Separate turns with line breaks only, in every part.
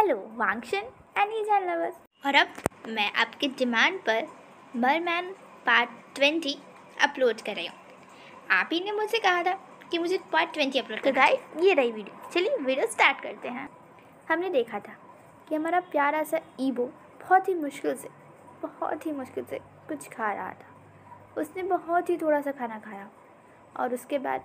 Hello Wangxian and Yizhan lovers. और अब मैं आपकी डिमांड पर मरमैन पार्ट 20 अपलोड कर रही हूँ। आप ही ने मुझे कहा था कि मुझे पार्ट 20 अपलोड करना है। गाइस, ये रही वीडियो। चलिए वीडियो स्टार्ट करते हैं। हमने देखा था कि हमारा प्यारा सा ईबो बहुत ही मुश्किल से कुछ खा रहा था। उसने बहुत ही थोड़ा सा खाना खाया और उसके बाद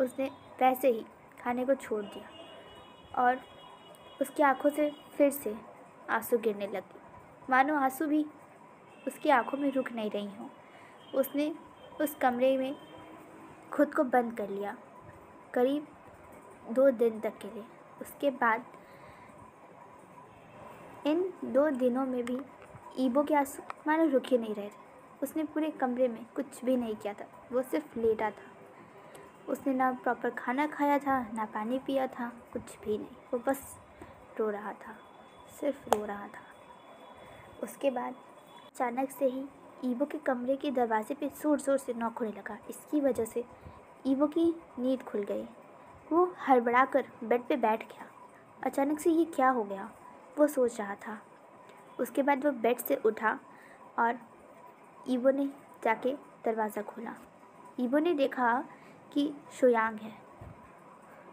उसने वैसे ही खाने को छोड़ दिया और उसकी आंखों से फिर से आंसू गिरने लगे, मानो आंसू भी उसकी आंखों में रुक नहीं रही हों। उसने उस कमरे में खुद को बंद कर लिया करीब 2 दिन तक के लिए। उसके बाद इन 2 दिनों में भी ईबो के आंसू मानो रुक ही नहीं रहे थे। उसने पूरे कमरे में कुछ भी नहीं किया था, वो सिर्फ लेटा था। उसने ना प्रॉपर खाना खाया था, ना पानी पिया था, कुछ भी नहीं। वो बस रो रहा था, सिर्फ रो रहा था। उसके बाद अचानक से ही ईबो के कमरे के दरवाजे पे ज़ोर ज़ोर से नॉक होने लगा। इसकी वजह से ईबो की नींद खुल गई। वो हड़बड़ा कर बेड पे बैठ गया। अचानक से ये क्या हो गया, वो सोच रहा था। उसके बाद वो बेड से उठा और ईबो ने जाके दरवाज़ा खोला। ईबो ने देखा कि शुयांग है।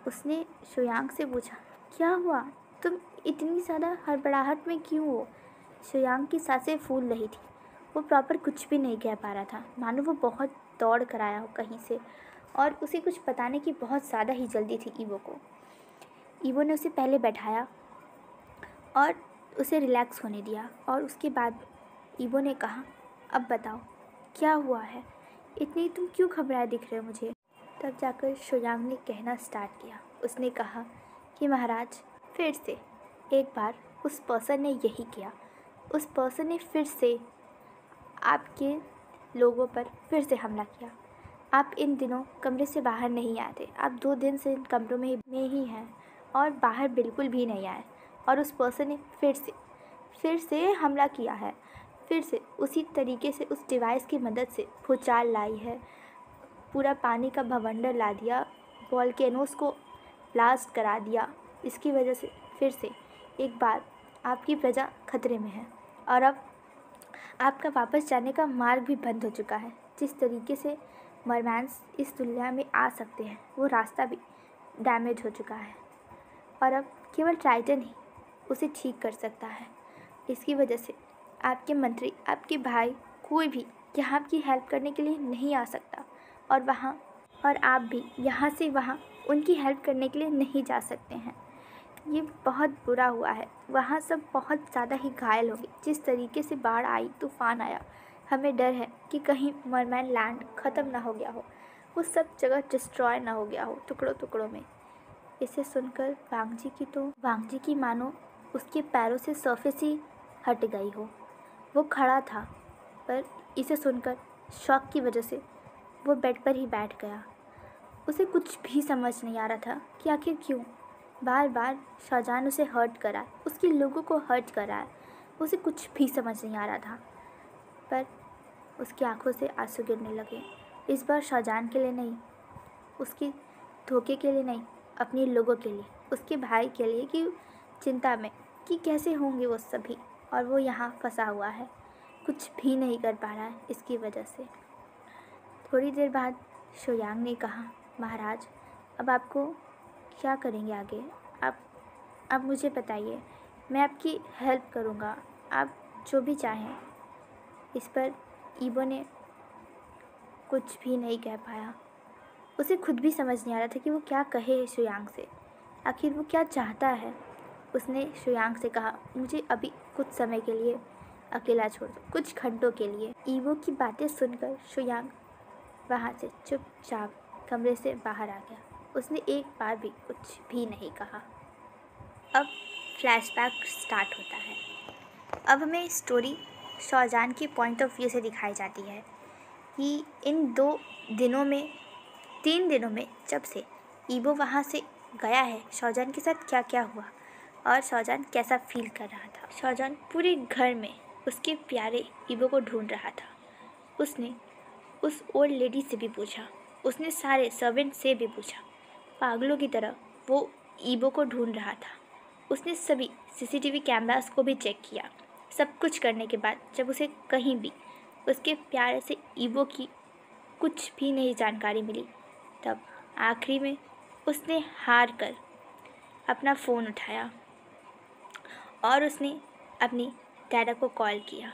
उसने शुयांग से पूछा, क्या हुआ, तुम इतनी ज़्यादा हड़बड़ाहट में क्यों हो? शुयांग की सांसें फूल रही थी। वो प्रॉपर कुछ भी नहीं कह पा रहा था, मानो वो बहुत दौड़ कर आया हो कहीं से और उसे कुछ बताने की बहुत ज़्यादा ही जल्दी थी ईबो को। ईबो ने उसे पहले बैठाया और उसे रिलैक्स होने दिया और उसके बाद ईबो ने कहा, अब बताओ क्या हुआ है, इतनी तुम क्यों घबराए दिख रहे हो मुझे? तब जाकर शुयांग ने कहना स्टार्ट किया। उसने कहा कि महाराज, फिर से एक बार उस पर्सन ने यही किया। उस पर्सन ने फिर से आपके लोगों पर फिर से हमला किया। आप इन दिनों कमरे से बाहर नहीं आते। आप 2 दिन से इन कमरों में ही हैं और बाहर बिल्कुल भी नहीं आए। और उस पर्सन ने फिर से हमला किया है। फिर से उसी तरीके से उस डिवाइस की मदद से भूचाल लाई है, पूरा पानी का भवंडर ला दिया, वॉल्केनोस को ब्लास्ट करा दिया। इसकी वजह से फिर से एक बार आपकी प्रजा खतरे में है और अब आपका वापस जाने का मार्ग भी बंद हो चुका है। जिस तरीके से मरमैन्स इस दुनिया में आ सकते हैं, वो रास्ता भी डैमेज हो चुका है और अब केवल ट्राइटन ही उसे ठीक कर सकता है। इसकी वजह से आपके मंत्री, आपके भाई, कोई भी यहाँ आपकी हेल्प करने के लिए नहीं आ सकता और आप भी यहाँ से वहाँ उनकी हेल्प करने के लिए नहीं जा सकते हैं। ये बहुत बुरा हुआ है। वहाँ सब बहुत ज़्यादा ही घायल हो गए। जिस तरीके से बाढ़ आई, तूफ़ान आया, हमें डर है कि कहीं मरमैन लैंड ख़त्म ना हो गया हो, वो सब जगह डिस्ट्रॉय ना हो गया हो टुकड़ों टुकड़ों में। इसे सुनकर वांग जी की मानो उसके पैरों से सरफेस ही हट गई हो। वो खड़ा था पर इसे सुनकर शॉक की वजह से वो बेड पर ही बैठ गया। उसे कुछ भी समझ नहीं आ रहा था कि आखिर क्यों बार बार शाहजहान उसे हर्ट करा, उसके लोगों को हर्ट करा है। उसे कुछ भी समझ नहीं आ रहा था पर उसकी आंखों से आंसू गिरने लगे। इस बार शाहजहान के लिए नहीं, उसके धोखे के लिए नहीं, अपने लोगों के लिए, उसके भाई के लिए, कि चिंता में कि कैसे होंगे वो सभी और वो यहाँ फंसा हुआ है, कुछ भी नहीं कर पा रहा है इसकी वजह से। थोड़ी देर बाद शुयांग ने कहा, महाराज, अब आपको क्या करेंगे आगे? आप मुझे बताइए, मैं आपकी हेल्प करूँगा, आप जो भी चाहें। इस पर ईबो ने कुछ भी नहीं कह पाया। उसे खुद भी समझ नहीं आ रहा था कि वो क्या कहे शुयांग से, आखिर वो क्या चाहता है। उसने शुयांग से कहा, मुझे अभी कुछ समय के लिए अकेला छोड़ दो, कुछ घंटों के लिए। ईबो की बातें सुनकर शुयांग वहाँ से चुपचाप कमरे से बाहर आ गया। उसने एक बार भी कुछ भी नहीं कहा। अब फ्लैशबैक स्टार्ट होता है। अब हमें स्टोरी शाहजहान के पॉइंट ऑफ व्यू से दिखाई जाती है कि इन 3 दिनों में जब से ईबो वहाँ से गया है, शाहजहान के साथ क्या क्या हुआ और शाहजहान कैसा फील कर रहा था। शाहजहान पूरे घर में उसके प्यारे ईबो को ढूंढ रहा था। उसने उस ओल्ड लेडी से भी पूछा, उसने सारे सर्वेंट से भी पूछा। पागलों की तरह वो ईबो को ढूंढ रहा था उसने सभी सीसीटीवी कैमरास को भी चेक किया। सब कुछ करने के बाद जब उसे कहीं भी उसके प्यारे से ईबो की कुछ भी नहीं जानकारी मिली, तब आखिरी में उसने हार कर अपना फ़ोन उठाया और उसने अपनी डैडा को कॉल किया।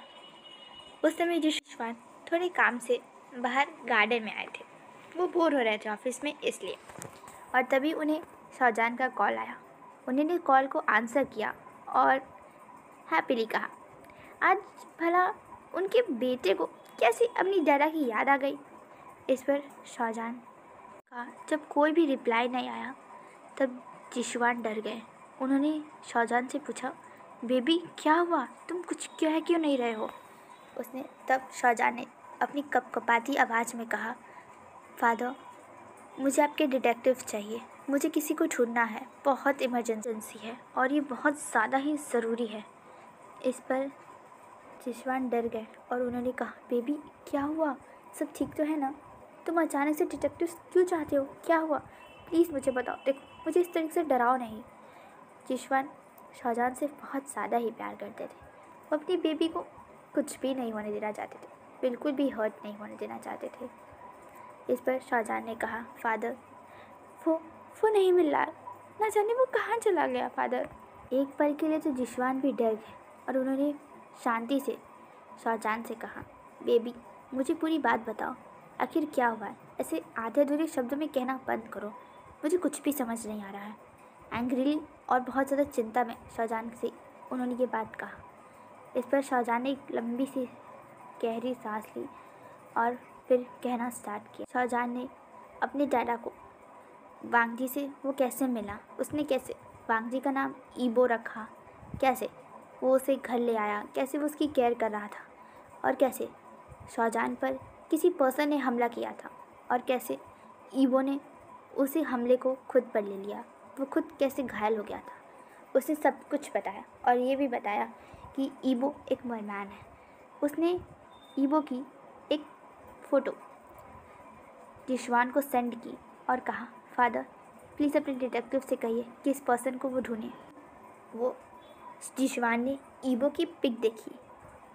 उस समय जिशवान थोड़े काम से बाहर गार्डन में आए थे। वो बोर हो रहे थे ऑफिस में इसलिए, और तभी उन्हें शाहजहान का कॉल आया। उन्होंने कॉल को आंसर किया और हैप्पीली कहा, आज भला उनके बेटे को कैसे अपनी डैडा की याद आ गई। इस पर शाहजहान का जब कोई भी रिप्लाई नहीं आया, तब जिशवान डर गए। उन्होंने शाहजहान से पूछा, बेबी क्या हुआ, तुम कुछ क्यों नहीं रहे हो। उसने तब शाहजहान ने अपनी कपकपाती आवाज़ में कहा, फादर मुझे आपके डिटेक्टिव चाहिए, मुझे किसी को ढूंढना है, बहुत इमरजेंसी है और ये बहुत ज़्यादा ही ज़रूरी है। इस पर जिशवान डर गए और उन्होंने कहा, बेबी क्या हुआ, सब ठीक तो है ना, तुम अचानक से डिटेक्टिव क्यों चाहते हो, क्या हुआ, प्लीज़ मुझे बताओ, देखो मुझे इस तरीके से डराओ नहीं। जिशवान शाहजहान से बहुत ज़्यादा ही प्यार करते थे। वो अपनी बेबी को कुछ भी नहीं होने देना चाहते थे, बिल्कुल भी हर्ट नहीं होने देना चाहते थे। इस पर शाहजहान ने कहा, फादर वो नहीं मिल रहा, ना जाने वो कहाँ चला गया फादर। एक पल के लिए तो जिशवान भी डर गए और उन्होंने शांति से शाहजहान से कहा, बेबी मुझे पूरी बात बताओ, आखिर क्या हुआ है, ऐसे आधे अधूरे शब्दों में कहना बंद करो, मुझे कुछ भी समझ नहीं आ रहा है। एंग्रीली और बहुत ज़्यादा चिंता में शाहजहान से उन्होंने ये बात कहा। इस पर शाहजहान ने एक लंबी सी गहरी सांस ली और फिर कहना स्टार्ट किया। शाहजहान ने अपने डैडा को वांगजी से वो कैसे मिला, उसने कैसे वांगजी का नाम ईबो रखा, कैसे वो उसे घर ले आया, कैसे वो उसकी केयर कर रहा था, और कैसे शाहजहान पर किसी पर्सन ने हमला किया था, और कैसे ईबो ने उसी हमले को खुद पर ले लिया, वो खुद कैसे घायल हो गया था। उसने सब कुछ बताया और ये भी बताया कि ईबो एक मरमैन है। उसने ईबो की एक फ़ोटो जिशवान को सेंड की और कहा, फादर प्लीज़ अपने डिटेक्टिव से कहिए कि इस पर्सन को वो ढूंढें। वो जिशवान ने ईबो की पिक देखी।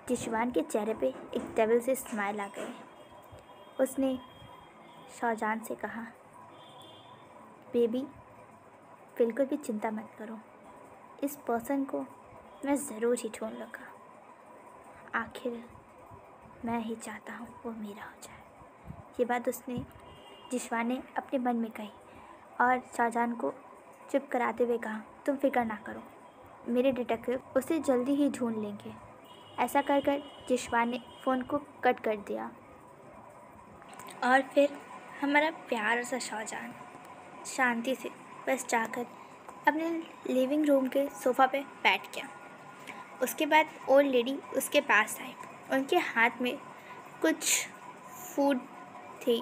जिशवान के चेहरे पे एक डेविल से स्माइल आ गई। उसने शाहजहान से कहा, बेबी बिल्कुल भी चिंता मत करो, इस पर्सन को मैं ज़रूर ही ढूंढ लूँगा, आखिर मैं ही चाहता हूँ वो मेरा हो जाए। ये बात उसने जिशवान ने अपने मन में कही और शाहजहान को चुप कराते हुए कहा, तुम फिक्र ना करो, मेरे डिटेक्टिव उसे जल्दी ही ढूंढ लेंगे। ऐसा कर कर जिशवान ने फ़ोन को कट कर दिया और फिर हमारा प्यारा सा शाहजहान शांति से बस जाकर अपने लिविंग रूम के सोफ़ा पे बैठ गया। उसके बाद ओल्ड लेडी उसके पास आई। उनके हाथ में कुछ फूड थी,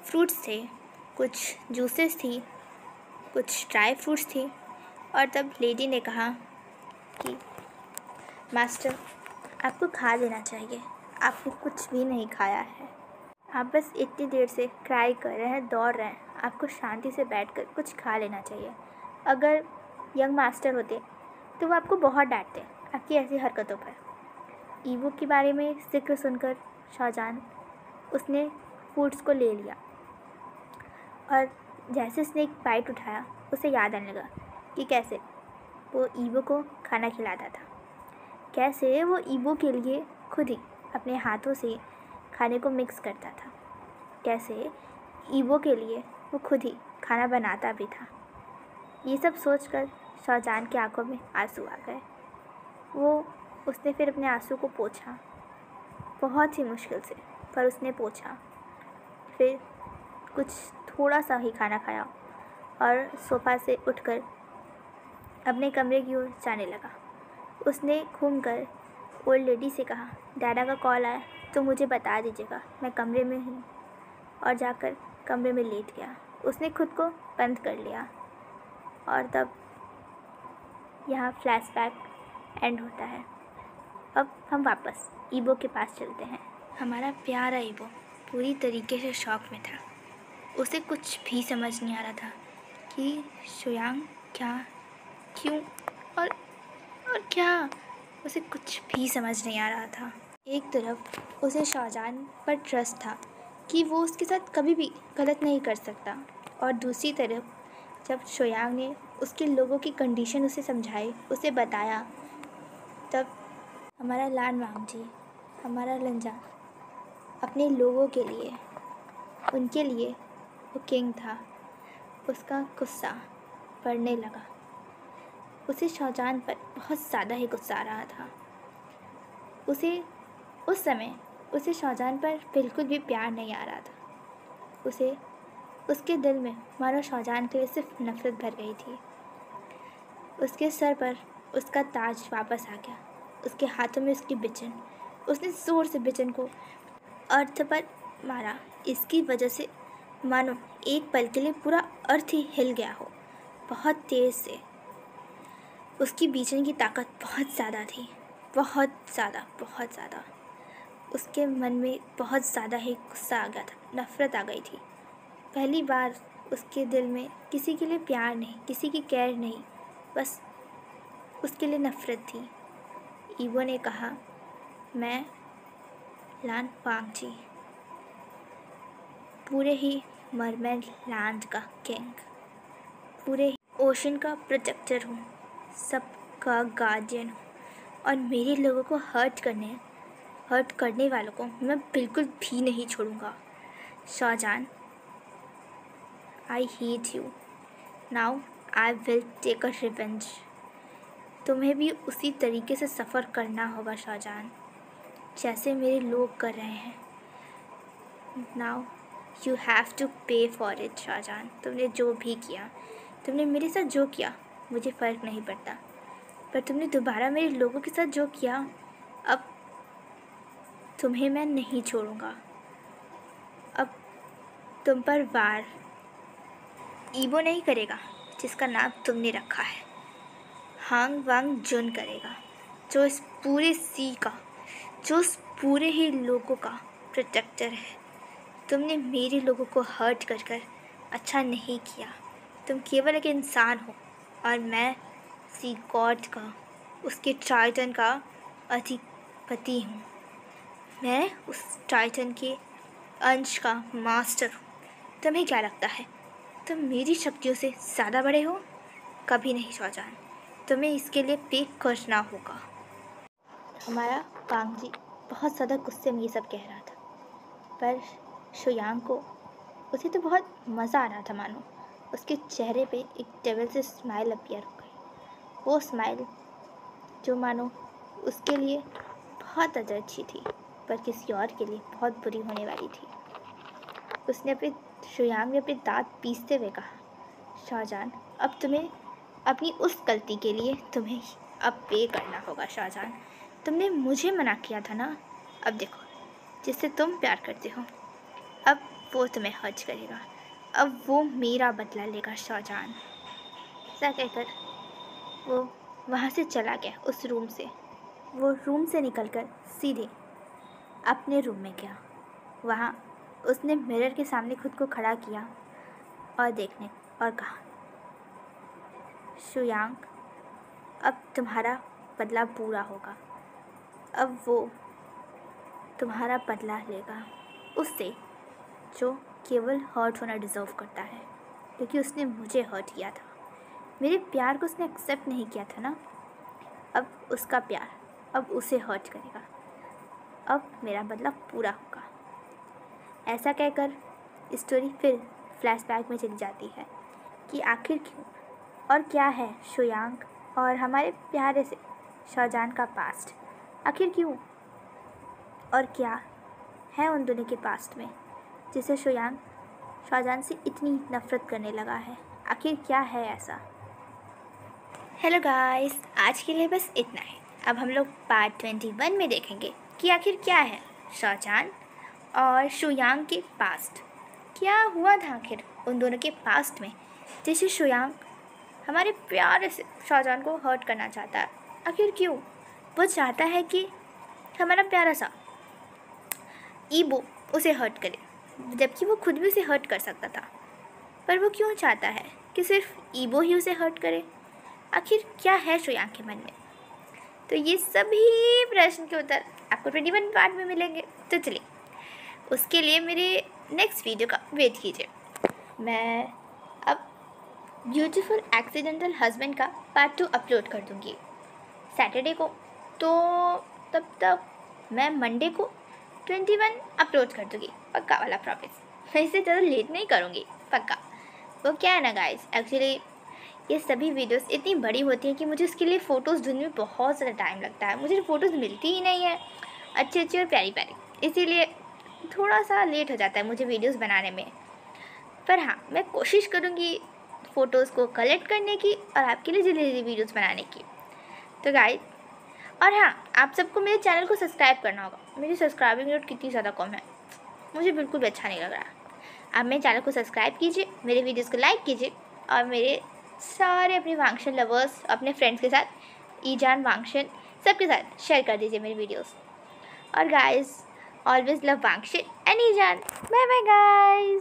फ्रूट्स थे, कुछ जूसेस थी, कुछ ड्राई फ्रूट्स थी। और तब लेडी ने कहा कि मास्टर आपको खा लेना चाहिए, आपने कुछ भी नहीं खाया है, आप बस इतनी देर से क्राई कर रहे हैं, दौड़ रहे हैं, आपको शांति से बैठकर कुछ खा लेना चाहिए। अगर यंग मास्टर होते तो वो आपको बहुत डांटते आपकी ऐसी हरकतों पर। ईबो के बारे में जिक्र सुनकर शाहजहान उसने फूड्स को ले लिया और जैसे उसने एक बाइट उठाया उसे याद आने लगा कि कैसे वो ईबो को खाना खिलाता था, कैसे वो ईबो के लिए खुद ही अपने हाथों से खाने को मिक्स करता था, कैसे ईबो के लिए वो खुद ही खाना बनाता भी था। ये सब सोचकर शाहजहान की आंखों में आंसू आ गए। उसने फिर अपने आंसू को पोंछा, बहुत ही मुश्किल से, पर उसने पोंछा। फिर कुछ थोड़ा सा ही खाना खाया और सोफ़ा से उठकर अपने कमरे की ओर जाने लगा। उसने घूमकर ओल्ड लेडी से कहा, डैडा का कॉल आया तो मुझे बता दीजिएगा, मैं कमरे में हूँ। और जाकर कमरे में लेट गया। उसने खुद को बंद कर लिया और तब यहाँ फ्लैशबैक एंड होता है। अब हम वापस ईबो के पास चलते हैं। हमारा प्यारा ईबो पूरी तरीके से शॉक में था। उसे कुछ भी समझ नहीं आ रहा था कि शुयांग क्या क्यों और और क्या? उसे कुछ भी समझ नहीं आ रहा था। एक तरफ उसे शाहजहान पर ट्रस्ट था कि वो उसके साथ कभी भी गलत नहीं कर सकता, और दूसरी तरफ जब शोयांग ने उसके लोगों की कंडीशन उसे समझाई, उसे बताया, तब हमारा लान वांगजी, हमारा लंजा अपने लोगों के लिए, उनके लिए वो किंग था। उसका गुस्सा बढ़ने लगा। उसे शाहजहान पर बहुत ज़्यादा ही गुस्सा आ रहा था। उस समय उसे शाहजहान पर बिल्कुल भी प्यार नहीं आ रहा था। उसके दिल में मानो शाहजहान के लिए सिर्फ नफरत भर गई थी। उसके सर पर उसका ताज वापस आ गया, उसके हाथों में उसकी बिचन। उसने ज़ोर से बिचन को अर्थ पर मारा। इसकी वजह से मानो एक पल के लिए पूरा अर्थ ही हिल गया हो, बहुत तेज़ से। उसकी बीचन की ताकत बहुत ज़्यादा थी, बहुत ज़्यादा। उसके मन में बहुत ज़्यादा ही गुस्सा आ गया था, नफ़रत आ गई थी। पहली बार उसके दिल में किसी के लिए प्यार नहीं, किसी की केयर नहीं, बस उसके लिए नफ़रत थी। ईबो ने कहा, मैं लान वांगजी, पूरे ही मरमेड लैंड का किंग, पूरे ओशन का प्रोटेक्टर हूँ, सबका गार्डियन हूँ, और मेरे लोगों को हर्ट करने वालों को मैं बिल्कुल भी नहीं छोड़ूंगा। Shahjahan, I hate you, now I will take a revenge. तुम्हें भी उसी तरीके से सफ़र करना होगा शाहजहान, जैसे मेरे लोग कर रहे हैं। नाउ यू हैव टू पे फॉर इट शाहजहान। तुमने जो भी किया, तुमने मेरे साथ जो किया, मुझे फ़र्क नहीं पड़ता, पर तुमने दोबारा मेरे लोगों के साथ जो किया, अब तुम्हें मैं नहीं छोड़ूंगा। अब तुम पर वार ईबो नहीं करेगा जिसका नाम तुमने रखा है, हांग वांग जुन करेगा, जो इस पूरे सी का, जो इस पूरे ही लोगों का प्रोटेक्टर है। तुमने मेरे लोगों को हर्ट कर अच्छा नहीं किया। तुम केवल एक इंसान हो, और मैं सी गॉड का, उसके टाइटन का अधिपति हूँ। मैं उस टाइटन के अंश का मास्टर हूँ। तुम्हें क्या लगता है तुम मेरी शक्तियों से ज़्यादा बड़े हो? कभी नहीं शाहजहान, तुम्हें इसके लिए पे करना होगा। हमारा वांगजी बहुत ज़्यादा गुस्से में ये सब कह रहा था, पर शोयांग को, उसे तो बहुत मज़ा आ रहा था। मानो उसके चेहरे पे एक डेविल से स्माइल अपीयर हो गई। वो स्माइल जो मानो उसके लिए बहुत अच्छी थी, पर किसी और के लिए बहुत बुरी होने वाली थी। शोयांग ने अपने दांत पीसते हुए कहा, शाहजहान, अब तुम्हें अपनी उस गलती के लिए तुम्हें अब पे करना होगा। शाहजहान, तुमने मुझे मना किया था ना, अब देखो, जिससे तुम प्यार करते हो, अब वो तुम्हें हर्ट करेगा, अब वो मेरा बदला लेगा। शाहजहान, ऐसा कहकर वो वहाँ से चला गया। उस रूम से वो रूम से निकलकर सीधे अपने रूम में गया। वहाँ उसने मिरर के सामने खुद को खड़ा किया और कहा, शोयांग, अब तुम्हारा बदला पूरा होगा। अब वो तुम्हारा बदला लेगा उससे जो केवल हर्ट होना डिज़र्व करता है, क्योंकि उसने मुझे हर्ट किया था। मेरे प्यार को उसने एक्सेप्ट नहीं किया था ना, अब उसका प्यार अब उसे हर्ट करेगा। अब मेरा बदला पूरा होगा। ऐसा कहकर स्टोरी फिर फ्लैशबैक में चली जाती है कि आखिर क्यों और क्या है शोयांग और हमारे प्यारे से शाहजहान का पास्ट। आखिर क्यों और क्या है उन दोनों के पास्ट में, जिसे शोयांग शाहजहान से इतनी नफ़रत करने लगा है। आखिर क्या है ऐसा। हेलो गाइस, आज के लिए बस इतना है। अब हम लोग पार्ट 21 में देखेंगे कि आखिर क्या है शाहजहान और शोयांग के पास्ट। क्या हुआ था आखिर उन दोनों के पास्ट में, जैसे शोयांग हमारे प्यारे से शाहजहान को हर्ट करना चाहता है। आखिर क्यों? वो चाहता है कि हमारा प्यारा सा ईबो उसे हर्ट करे, जबकि वो खुद भी उसे हर्ट कर सकता था। पर वो क्यों चाहता है कि सिर्फ ईबो ही उसे हर्ट करे? आखिर क्या है श्रेयांक के मन में? तो ये सभी प्रश्न के उत्तर आपको 21 पार्ट में मिलेंगे। तो चलिए, उसके लिए मेरे नेक्स्ट वीडियो का वेट कीजिए। मैं अब ब्यूटीफुल एक्सीडेंटल हस्बैंड का पार्ट 2 अपलोड कर दूँगी सैटरडे को। तो तब तक मैं मंडे को 21 अपलोड कर दूँगी, पक्का वाला प्रॉमिस। मैं इससे ज़्यादा लेट नहीं करूँगी, पक्का। वो क्या है ना गाइस, एक्चुअली ये सभी वीडियोस इतनी बड़ी होती हैं कि मुझे उसके लिए फ़ोटोज़ ढूंढने में बहुत ज़्यादा टाइम लगता है। मुझे फ़ोटोज़ मिलती ही नहीं है अच्छी अच्छी और प्यारी प्यारी, इसीलिए थोड़ा सा लेट हो जाता है मुझे वीडियोस बनाने में। पर हाँ, मैं कोशिश करूँगी फ़ोटोज़ को कलेक्ट करने की और आपके लिए जल्दी जल्दी वीडियोज़ बनाने की। तो गाइस, और हाँ, आप सबको मेरे चैनल को सब्सक्राइब करना होगा। मेरी सब्सक्राइबिंग रेट कितनी ज़्यादा कम है, मुझे बिल्कुल भी अच्छा नहीं लग रहा। आप मेरे चैनल को सब्सक्राइब कीजिए, मेरे वीडियोज़ को लाइक कीजिए और मेरे सारे अपने वांगशन लवर्स, अपने फ्रेंड्स के साथ, ईजान, वांगशन, सबके साथ शेयर कर दीजिए मेरी वीडियोस। और guys, always love Wangxian and Yizhan. Bye bye guys.